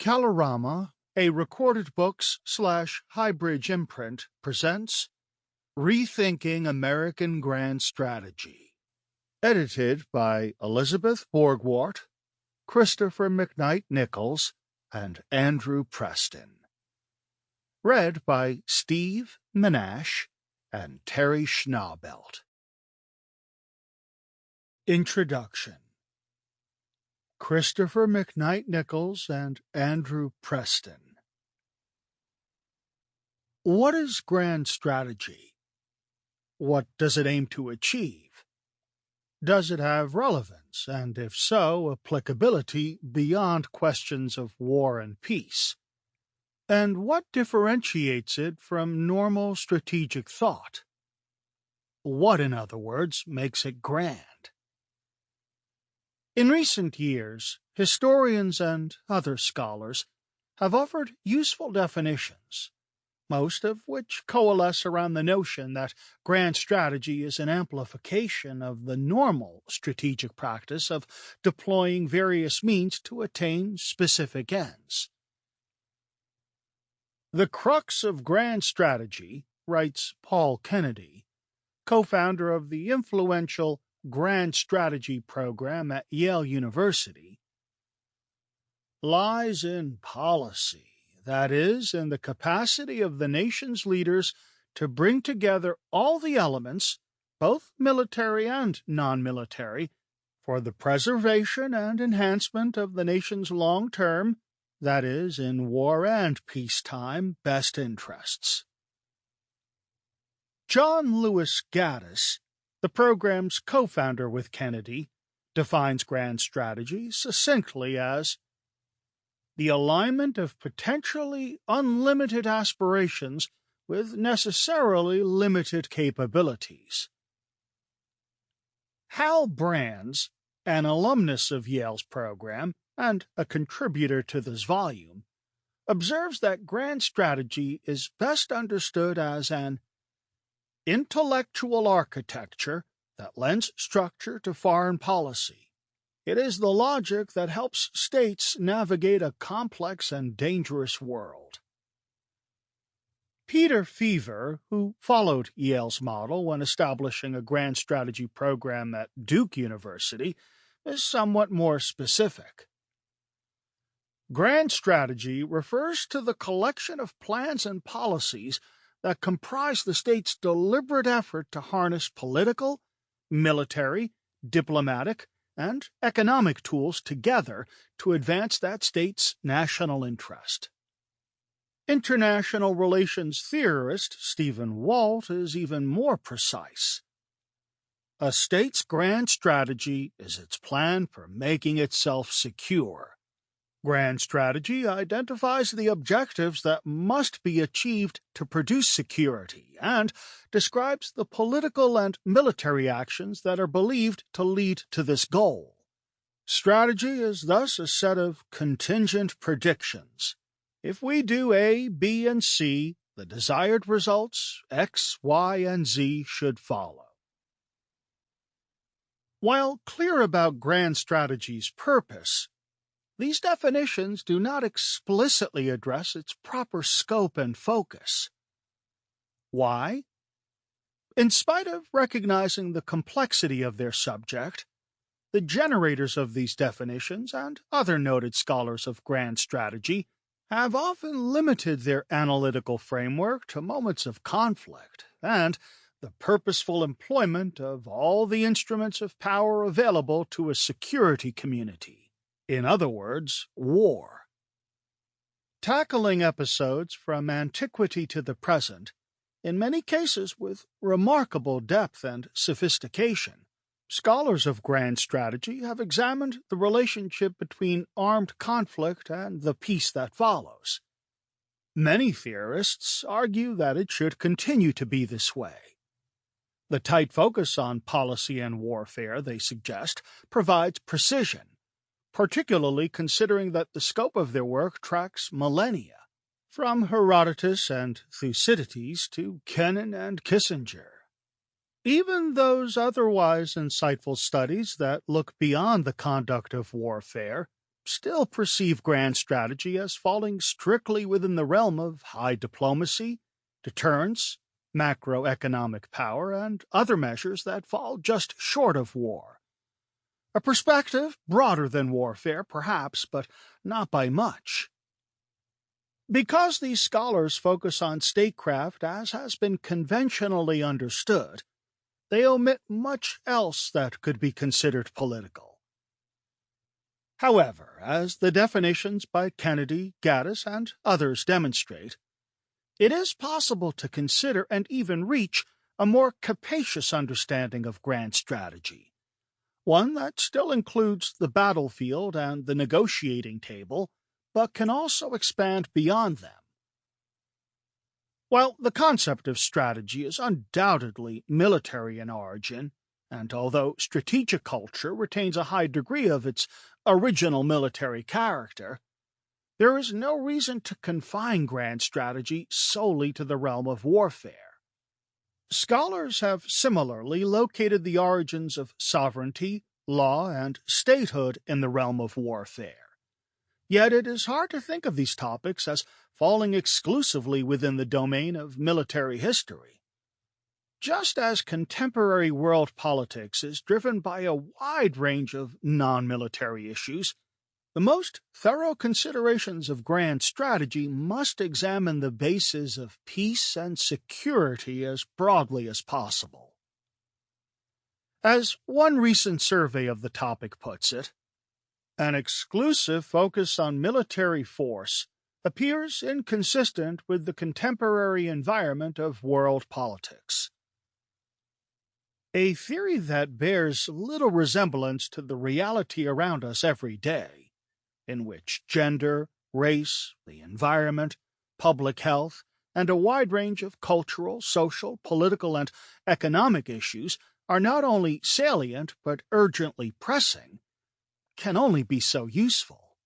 Kalorama, a recorded books/Highbridge imprint, presents Rethinking American Grand Strategy. Edited by Elizabeth Borgwart, Christopher McKnight-Nichols, and Andrew Preston. Read by Steve Menasche and Teri Schnaubelt. Introduction. Christopher McKnight-Nichols and Andrew Preston. What is grand strategy? What does it aim to achieve? Does it have relevance, and if so, applicability beyond questions of war and peace? And what differentiates it from normal strategic thought? What, in other words, makes it grand? In recent years, historians and other scholars have offered useful definitions, most of which coalesce around the notion that grand strategy is an amplification of the normal strategic practice of deploying various means to attain specific ends. The crux of grand strategy, writes Paul Kennedy, co-founder of the influential Grand Strategy program at Yale University, lies in policy, that is, in the capacity of the nation's leaders to bring together all the elements, both military and non-military, for the preservation and enhancement of the nation's long-term, that is, in war and peacetime, best interests. John Lewis Gaddis, the program's co-founder with Kennedy, defines grand strategy succinctly as the alignment of potentially unlimited aspirations with necessarily limited capabilities. Hal Brands, an alumnus of Yale's program and a contributor to this volume, observes that grand strategy is best understood as an intellectual architecture that lends structure to foreign policy. It is the logic that helps states navigate a complex and dangerous world. Peter Feaver, who followed Yale's model when establishing a grand strategy program at Duke University, is somewhat more specific. Grand strategy refers to the collection of plans and policies that comprise the state's deliberate effort to harness political, military, diplomatic, and economic tools together to advance that state's national interest. International relations theorist Stephen Walt is even more precise. A state's grand strategy is its plan for making itself secure. Grand strategy identifies the objectives that must be achieved to produce security and describes the political and military actions that are believed to lead to this goal. Strategy is thus a set of contingent predictions. If we do A, B, and C, the desired results, X, Y, and Z, should follow. While clear about grand strategy's purpose, these definitions do not explicitly address its proper scope and focus. Why? In spite of recognizing the complexity of their subject, the generators of these definitions and other noted scholars of grand strategy have often limited their analytical framework to moments of conflict and the purposeful employment of all the instruments of power available to a security community. In other words, war. Tackling episodes from antiquity to the present, in many cases with remarkable depth and sophistication, scholars of grand strategy have examined the relationship between armed conflict and the peace that follows. Many theorists argue that it should continue to be this way. The tight focus on policy and warfare, they suggest, provides precision, particularly considering that the scope of their work tracks millennia, from Herodotus and Thucydides to Kennan and Kissinger. Even those otherwise insightful studies that look beyond the conduct of warfare still perceive grand strategy as falling strictly within the realm of high diplomacy, deterrence, macroeconomic power, and other measures that fall just short of war. A perspective broader than warfare, perhaps, but not by much. Because these scholars focus on statecraft as has been conventionally understood, they omit much else that could be considered political. However, as the definitions by Kennedy, Gaddis, and others demonstrate, it is possible to consider and even reach a more capacious understanding of grand strategy, one that still includes the battlefield and the negotiating table, but can also expand beyond them. While the concept of strategy is undoubtedly military in origin, and although strategic culture retains a high degree of its original military character, there is no reason to confine grand strategy solely to the realm of warfare. Scholars have similarly located the origins of sovereignty, law, and statehood in the realm of warfare. Yet it is hard to think of these topics as falling exclusively within the domain of military history. Just as contemporary world politics is driven by a wide range of non-military issues, the most thorough considerations of grand strategy must examine the bases of peace and security as broadly as possible. As one recent survey of the topic puts it, an exclusive focus on military force appears inconsistent with the contemporary environment of world politics. A theory that bears little resemblance to the reality around us every day, in which gender, race, the environment, public health, and a wide range of cultural, social, political, and economic issues are not only salient but urgently pressing, can only be so useful.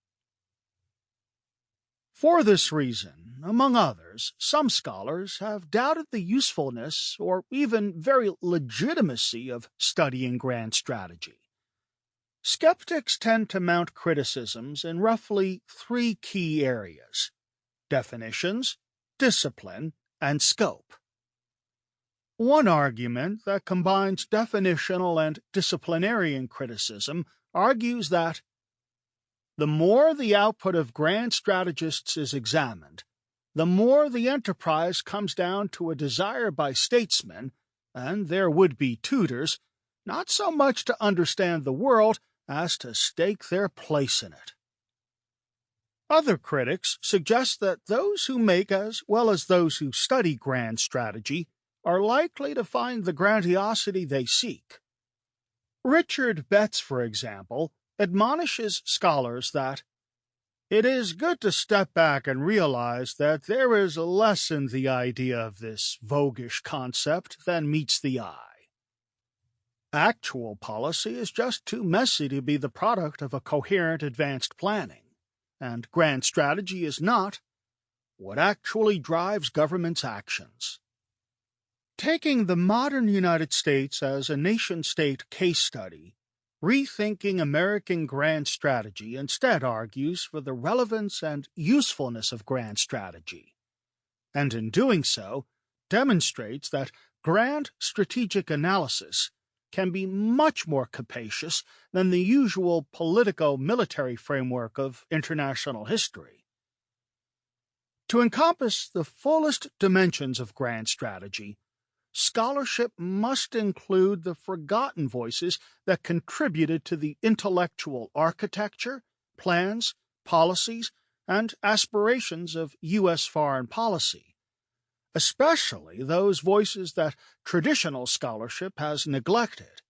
For this reason, among others, some scholars have doubted the usefulness or even very legitimacy of studying grand strategy. Skeptics tend to mount criticisms in roughly three key areas: definitions, discipline, and scope. One argument that combines definitional and disciplinarian criticism argues that the more the output of grand strategists is examined, the more the enterprise comes down to a desire by statesmen and their would-be tutors not so much to understand the world as to stake their place in it. Other critics suggest that those who make as well as those who study grand strategy are likely to find the grandiosity they seek. Richard Betts, for example, admonishes scholars that it is good to step back and realize that there is less in the idea of this voguish concept than meets the eye. Actual policy is just too messy to be the product of a coherent advanced planning, and grand strategy is not what actually drives government's actions. Taking the modern United States as a nation-state case study, Rethinking American Grand Strategy instead argues for the relevance and usefulness of grand strategy, and in doing so demonstrates that grand strategic analysis can be much more capacious than the usual politico-military framework of international history. To encompass the fullest dimensions of grand strategy, scholarship must include the forgotten voices that contributed to the intellectual architecture, plans, policies, and aspirations of U.S. foreign policy, especially those voices that traditional scholarship has neglected.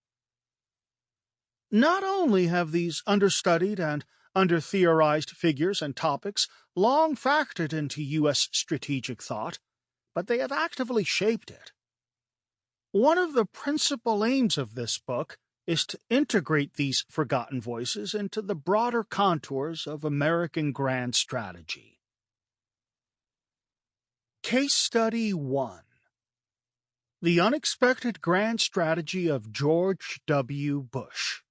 Not only have these understudied and under-theorized figures and topics long factored into U.S. strategic thought, but they have actively shaped it. One of the principal aims of this book is to integrate these forgotten voices into the broader contours of American grand strategy. Case Study 1: The Unexpected Grand Strategy of George W. Bush.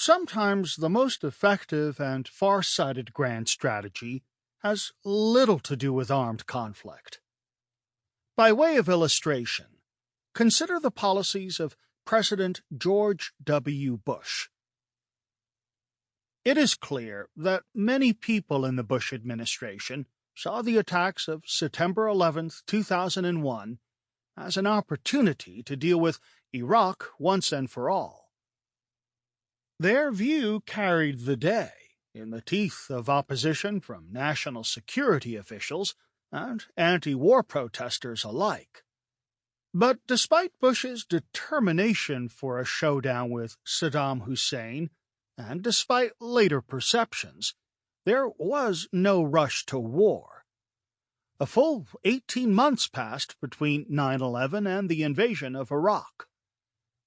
sometimes the most effective and far-sighted grand strategy has little to do with armed conflict. By way of illustration, consider the policies of President George W. Bush. It is clear that many people in the Bush administration saw the attacks of September 11, 2001 as an opportunity to deal with Iraq once and for all. Their view carried the day in the teeth of opposition from national security officials and anti-war protesters alike. But despite Bush's determination for a showdown with Saddam Hussein, and despite later perceptions, there was no rush to war. A full 18 months passed between 9/11 and the invasion of Iraq.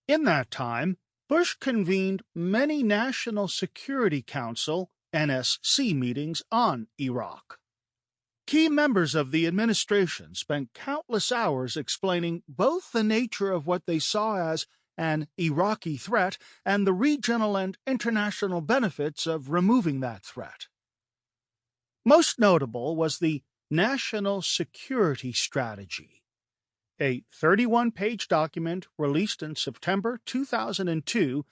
In that time, Bush convened many National Security Council (NSC) meetings on Iraq. Key members of the administration spent countless hours explaining both the nature of what they saw as an Iraqi threat and the regional and international benefits of removing that threat. Most notable was the National Security Strategy, a 31-page document released in September 2002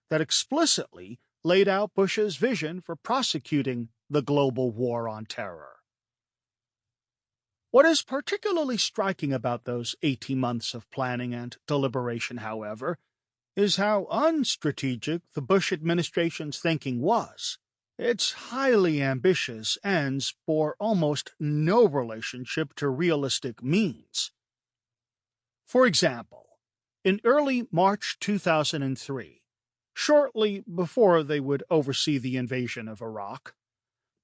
that explicitly laid out Bush's vision for prosecuting the global war on terror. What is particularly striking about those 18 months of planning and deliberation, however, is how unstrategic the Bush administration's thinking was. Its highly ambitious ends bore almost no relationship to realistic means. For example, in early March 2003, shortly before they would oversee the invasion of Iraq,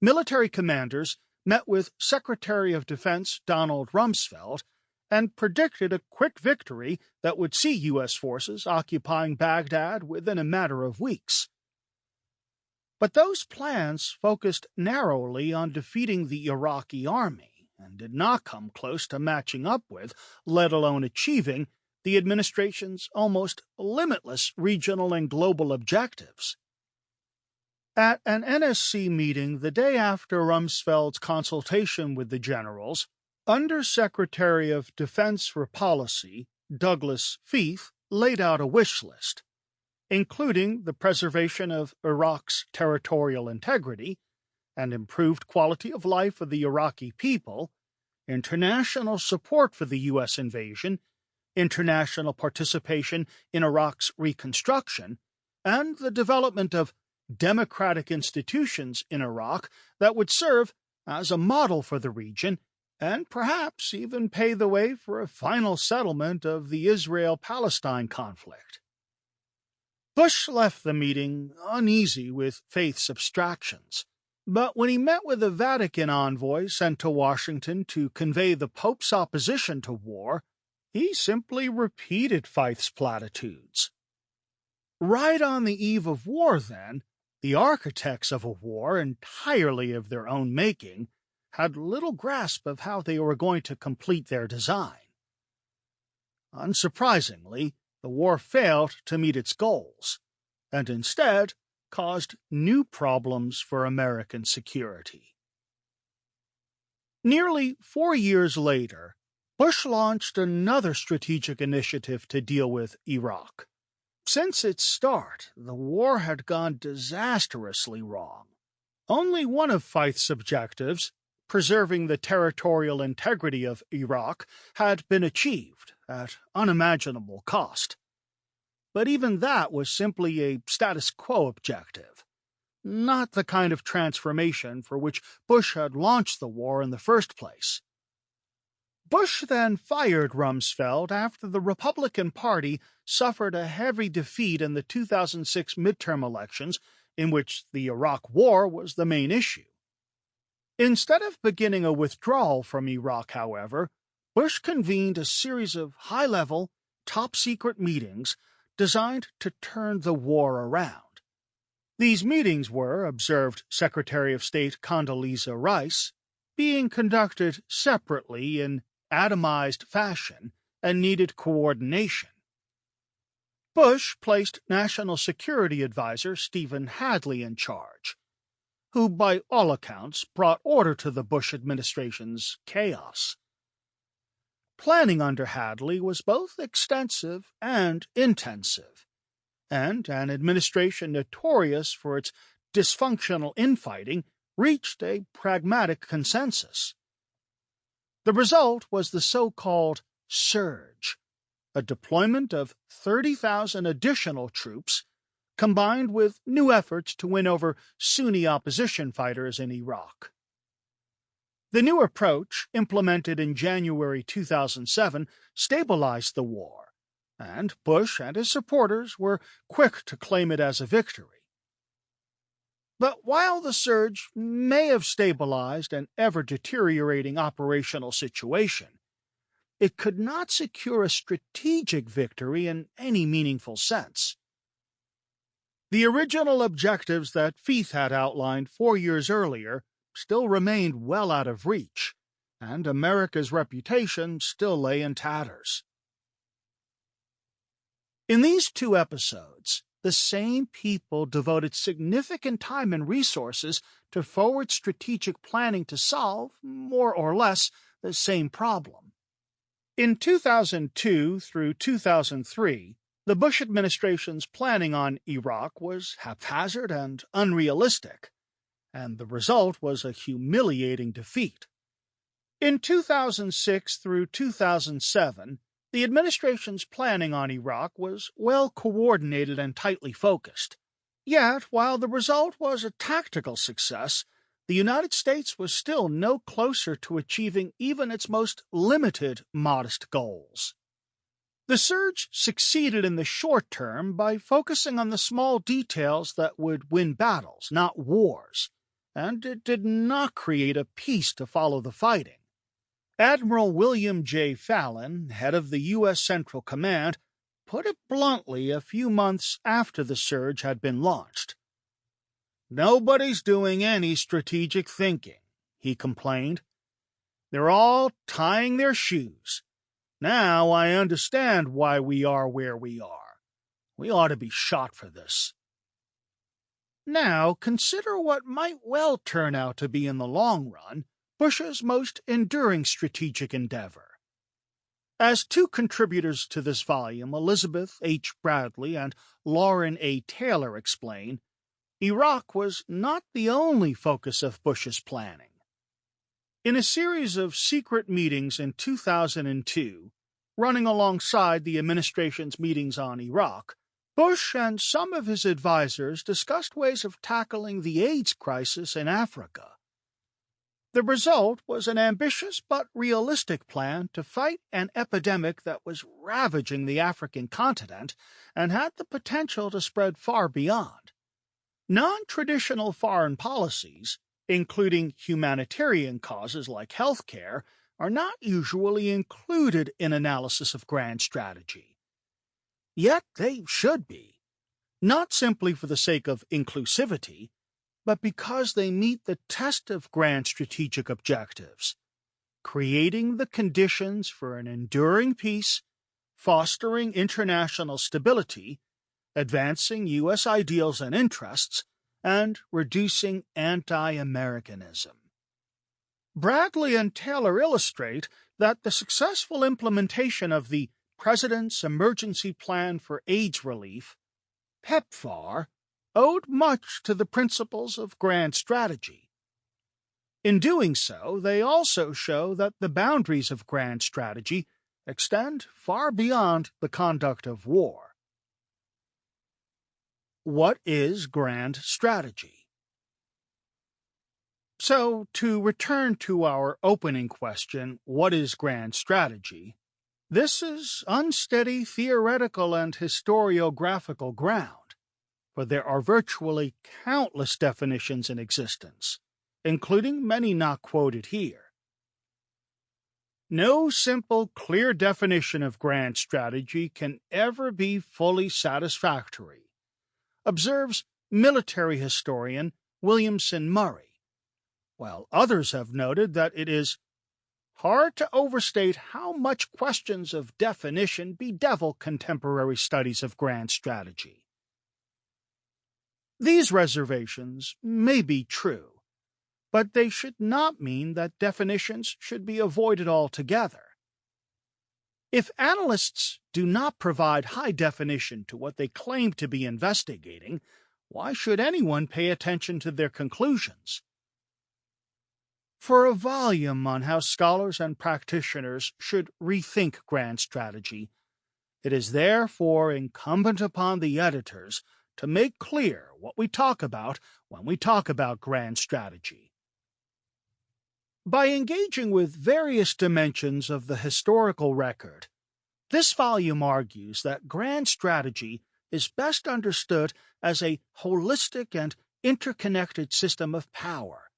military commanders met with Secretary of Defense Donald Rumsfeld and predicted a quick victory that would see U.S. forces occupying Baghdad within a matter of weeks. But those plans focused narrowly on defeating the Iraqi army and did not come close to matching up with, let alone achieving, the administration's almost limitless regional and global objectives. At an NSC meeting the day after Rumsfeld's consultation with the generals, Under-Secretary of Defense for Policy Douglas Feith laid out a wish list, including the preservation of Iraq's territorial integrity and improved quality of life for the Iraqi people, international support for the U.S. invasion, international participation in Iraq's reconstruction, and the development of democratic institutions in Iraq that would serve as a model for the region and perhaps even pave the way for a final settlement of the Israel-Palestine conflict. Bush left the meeting uneasy with Feith's abstractions, but when he met with a Vatican envoy sent to Washington to convey the Pope's opposition to war, he simply repeated Feith's platitudes. Right on the eve of war, then, the architects of a war entirely of their own making had little grasp of how they were going to complete their design. Unsurprisingly, the war failed to meet its goals, and instead caused new problems for American security. Nearly 4 years later, Bush launched another strategic initiative to deal with Iraq. Since its start, the war had gone disastrously wrong. Only one of Feith's objectives, preserving the territorial integrity of Iraq, had been achieved at unimaginable cost. But even that was simply a status quo objective, not the kind of transformation for which Bush had launched the war in the first place. Bush then fired Rumsfeld after the Republican Party suffered a heavy defeat in the 2006 midterm elections, in which the Iraq War was the main issue. Instead of beginning a withdrawal from Iraq, however, Bush convened a series of high-level, top-secret meetings designed to turn the war around. These meetings were, observed Secretary of State Condoleezza Rice, being conducted separately in atomized fashion and needed coordination. Bush placed National Security Advisor Stephen Hadley in charge, who by all accounts brought order to the Bush administration's chaos. Planning under Hadley was both extensive and intensive, and an administration notorious for its dysfunctional infighting reached a pragmatic consensus. The result was the so-called surge, a deployment of 30,000 additional troops combined with new efforts to win over Sunni opposition fighters in Iraq. The new approach, implemented in January 2007, stabilized the war, and Bush and his supporters were quick to claim it as a victory. But while the surge may have stabilized an ever-deteriorating operational situation, it could not secure a strategic victory in any meaningful sense. The original objectives that Feith had outlined 4 years earlier still remained well out of reach, and America's reputation still lay in tatters. In these 2 episodes, the same people devoted significant time and resources to forward strategic planning to solve, more or less, the same problem. In 2002 through 2003, the Bush administration's planning on Iraq was haphazard and unrealistic, and the result was a humiliating defeat. In 2006 through 2007, the administration's planning on Iraq was well coordinated and tightly focused. Yet, while the result was a tactical success, the United States was still no closer to achieving even its most limited, modest goals. The surge succeeded in the short term by focusing on the small details that would win battles, not wars, and it did not create a peace to follow the fighting. Admiral William J. Fallon, head of the U.S. Central Command, put it bluntly a few months after the surge had been launched. "Nobody's doing any strategic thinking," he complained. "They're all tying their shoes. Now I understand why we are where we are. We ought to be shot for this." Now consider what might well turn out to be in the long run Bush's most enduring strategic endeavor. As 2 contributors to this volume, Elizabeth H. Bradley and Lauren A. Taylor, explain, Iraq was not the only focus of Bush's planning. In a series of secret meetings in 2002, running alongside the administration's meetings on Iraq, Bush and some of his advisors discussed ways of tackling the AIDS crisis in Africa. The result was an ambitious but realistic plan to fight an epidemic that was ravaging the African continent and had the potential to spread far beyond. Non-traditional foreign policies, including humanitarian causes like healthcare, are not usually included in analysis of grand strategy. Yet they should be, not simply for the sake of inclusivity, but because they meet the test of grand strategic objectives, creating the conditions for an enduring peace, fostering international stability, advancing U.S. ideals and interests, and reducing anti-Americanism. Bradley and Taylor illustrate that the successful implementation of the President's Emergency Plan for AIDS Relief, PEPFAR, owed much to the principles of grand strategy. In doing so, they also show that the boundaries of grand strategy extend far beyond the conduct of war. What is grand strategy? So, to return to our opening question, what is grand strategy? This is unsteady theoretical and historiographical ground, for there are virtually countless definitions in existence, including many not quoted here. No simple, clear definition of grand strategy can ever be fully satisfactory, observes military historian Williamson Murray, while others have noted that it is hard to overstate how much questions of definition bedevil contemporary studies of grand strategy. These reservations may be true, but they should not mean that definitions should be avoided altogether. If analysts do not provide high definition to what they claim to be investigating, why should anyone pay attention to their conclusions? For a volume on how scholars and practitioners should rethink grand strategy, it is therefore incumbent upon the editors to make clear what we talk about when we talk about grand strategy. By engaging with various dimensions of the historical record, this volume argues that grand strategy is best understood as a holistic and interconnected system of power,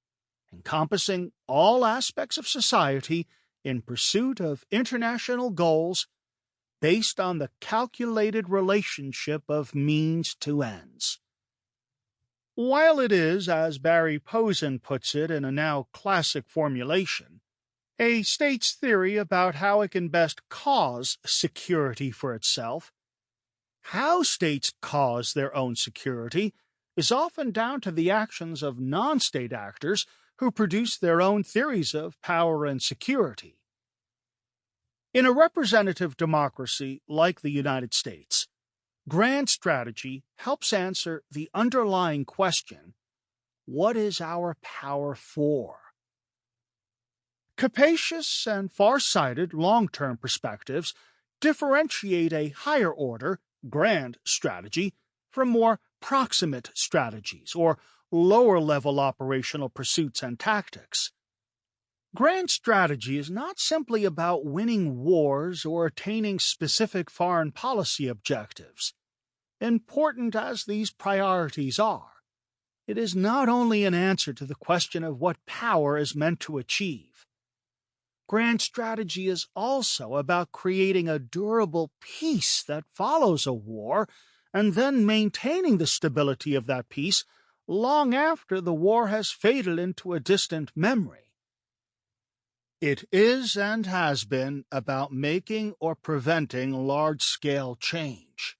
encompassing all aspects of society in pursuit of international goals based on the calculated relationship of means to ends. While it is, as Barry Posen puts it in a now classic formulation, a state's theory about how it can best cause security for itself, how states cause their own security is often down to the actions of non-state actors who produce their own theories of power and security. In a representative democracy like the United States, grand strategy helps answer the underlying question, what is our power for? Capacious and far-sighted long-term perspectives differentiate a higher-order, grand strategy from more proximate strategies or lower-level operational pursuits and tactics. Grand strategy is not simply about winning wars or attaining specific foreign policy objectives. Important as these priorities are, it is not only an answer to the question of what power is meant to achieve. Grand strategy is also about creating a durable peace that follows a war and then maintaining the stability of that peace long after the war has faded into a distant memory. It is and has been about making or preventing large-scale change.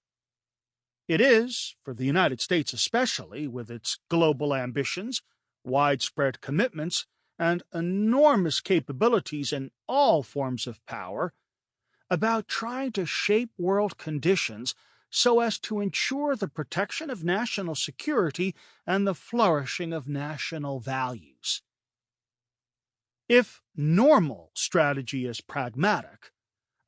It is, for the United States especially, with its global ambitions, widespread commitments, and enormous capabilities in all forms of power, about trying to shape world conditions so as to ensure the protection of national security and the flourishing of national values. If normal strategy is pragmatic,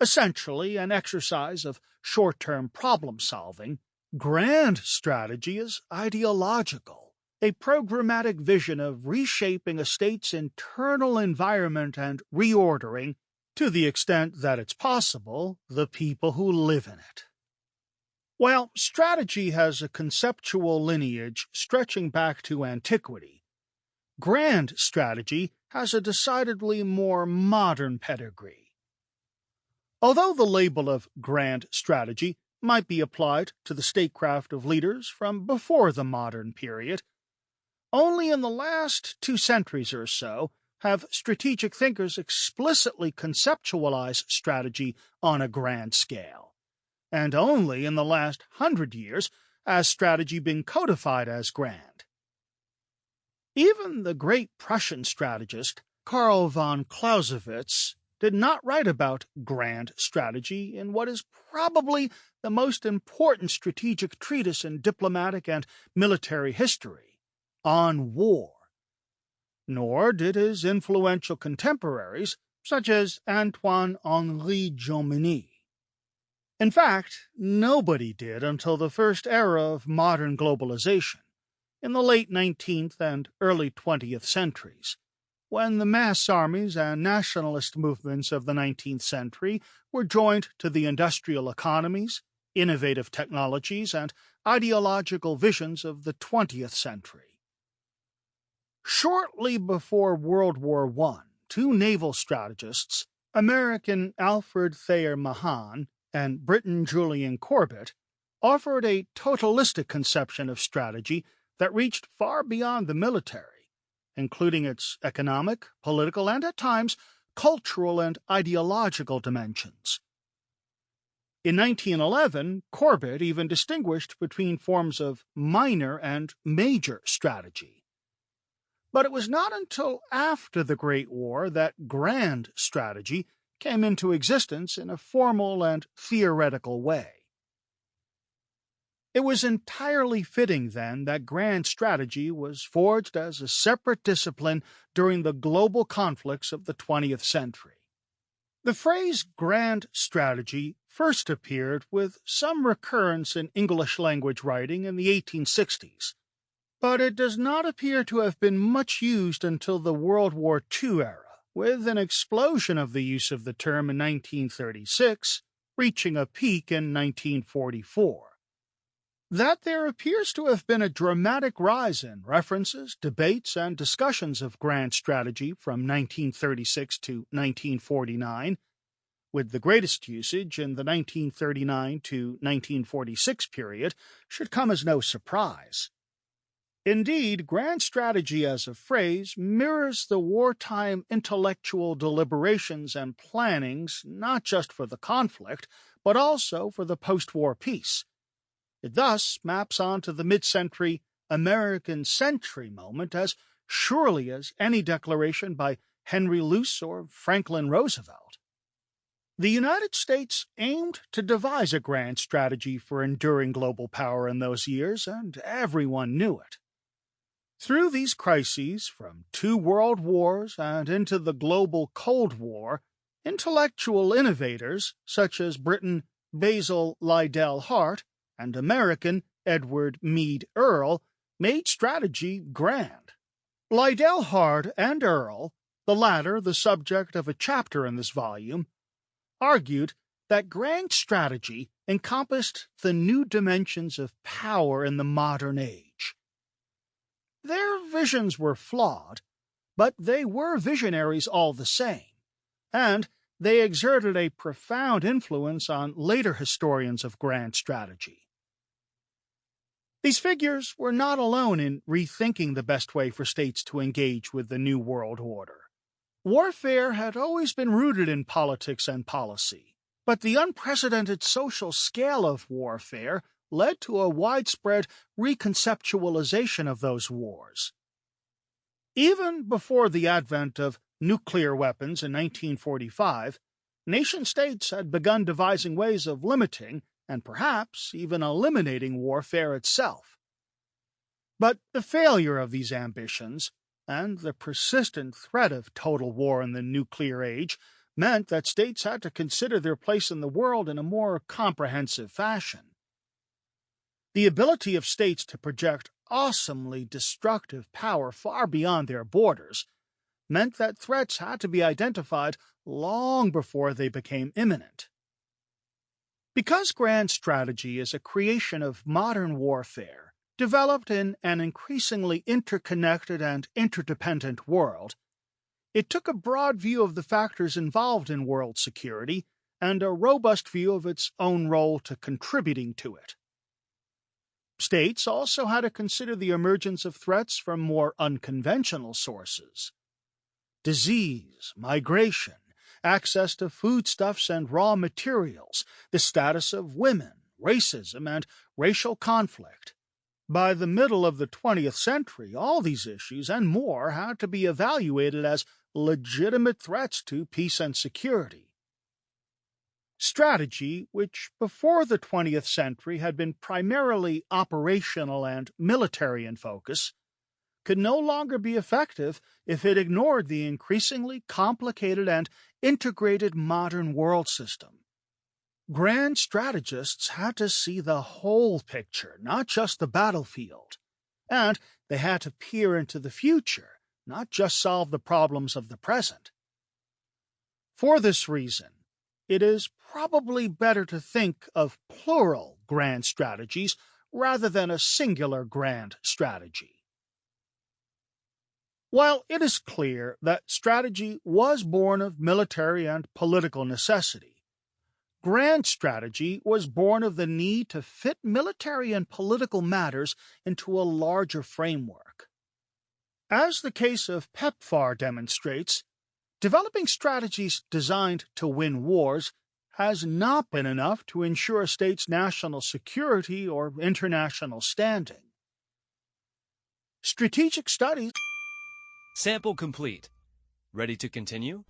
essentially an exercise of short-term problem-solving, grand strategy is ideological, a programmatic vision of reshaping a state's internal environment and reordering, to the extent that it's possible, the people who live in it. While strategy has a conceptual lineage stretching back to antiquity, grand strategy has a decidedly more modern pedigree. Although the label of grand strategy might be applied to the statecraft of leaders from before the modern period, only in the last 2 centuries or so have strategic thinkers explicitly conceptualized strategy on a grand scale, and only in the last 100 years has strategy been codified as grand. Even the great Prussian strategist Karl von Clausewitz did not write about grand strategy in what is probably the most important strategic treatise in diplomatic and military history, On War. Nor did his influential contemporaries, such as Antoine-Henri Jomini. In fact, nobody did until the first era of modern globalization, in the late 19th and early 20th centuries, when the mass armies and nationalist movements of the 19th century were joined to the industrial economies, innovative technologies, and ideological visions of the 20th century. Shortly before World War I, 2 naval strategists, American Alfred Thayer Mahan and Briton Julian Corbett, offered a totalistic conception of strategy that reached far beyond the military, including its economic, political, and at times cultural and ideological dimensions. In 1911, Corbett even distinguished between forms of minor and major strategy. But it was not until after the Great War that grand strategy came into existence in a formal and theoretical way. It was entirely fitting, then, that grand strategy was forged as a separate discipline during the global conflicts of the 20th century. The phrase grand strategy first appeared with some recurrence in English-language writing in the 1860s, but it does not appear to have been much used until the World War II era, with an explosion of the use of the term in 1936, reaching a peak in 1944. That there appears to have been a dramatic rise in references, debates, and discussions of grand strategy from 1936 to 1949, with the greatest usage in the 1939 to 1946 period, should come as no surprise. Indeed, grand strategy as a phrase mirrors the wartime intellectual deliberations and plannings not just for the conflict, but also for the post-war peace. It thus maps onto the mid-century American century moment as surely as any declaration by Henry Luce or Franklin Roosevelt. The United States aimed to devise a grand strategy for enduring global power in those years, and everyone knew it. Through these crises, from 2 world wars and into the global Cold War, intellectual innovators such as Briton Basil Liddell Hart and American Edward Meade Earle made strategy grand. Liddell Hart and Earle, the latter the subject of a chapter in this volume, argued that grand strategy encompassed the new dimensions of power in the modern age. Their visions were flawed, but they were visionaries all the same, and they exerted a profound influence on later historians of grand strategy. These figures were not alone in rethinking the best way for states to engage with the New World Order. Warfare had always been rooted in politics and policy, but the unprecedented social scale of warfare led to a widespread reconceptualization of those wars. Even before the advent of nuclear weapons in 1945, nation-states had begun devising ways of limiting and perhaps even eliminating warfare itself. But the failure of these ambitions, and the persistent threat of total war in the nuclear age, meant that states had to consider their place in the world in a more comprehensive fashion. The ability of states to project awesomely destructive power far beyond their borders meant that threats had to be identified long before they became imminent. Because grand strategy is a creation of modern warfare, developed in an increasingly interconnected and interdependent world, it took a broad view of the factors involved in world security and a robust view of its own role to contributing to it. States also had to consider the emergence of threats from more unconventional sources. Disease, migration, access to foodstuffs and raw materials, the status of women, racism, and racial conflict. By the middle of the 20th century, all these issues and more had to be evaluated as legitimate threats to peace and security. Strategy, which before the 20th century had been primarily operational and military in focus, could no longer be effective if it ignored the increasingly complicated and integrated modern world system. Grand strategists had to see the whole picture, not just the battlefield, and they had to peer into the future, not just solve the problems of the present. For this reason, it is probably better to think of plural grand strategies rather than a singular grand strategy. While it is clear that strategy was born of military and political necessity, grand strategy was born of the need to fit military and political matters into a larger framework. As the case of PEPFAR demonstrates, Developing strategies designed to win wars has not been enough to ensure a state's national security or international standing. Strategic studies. Sample complete. Ready to continue?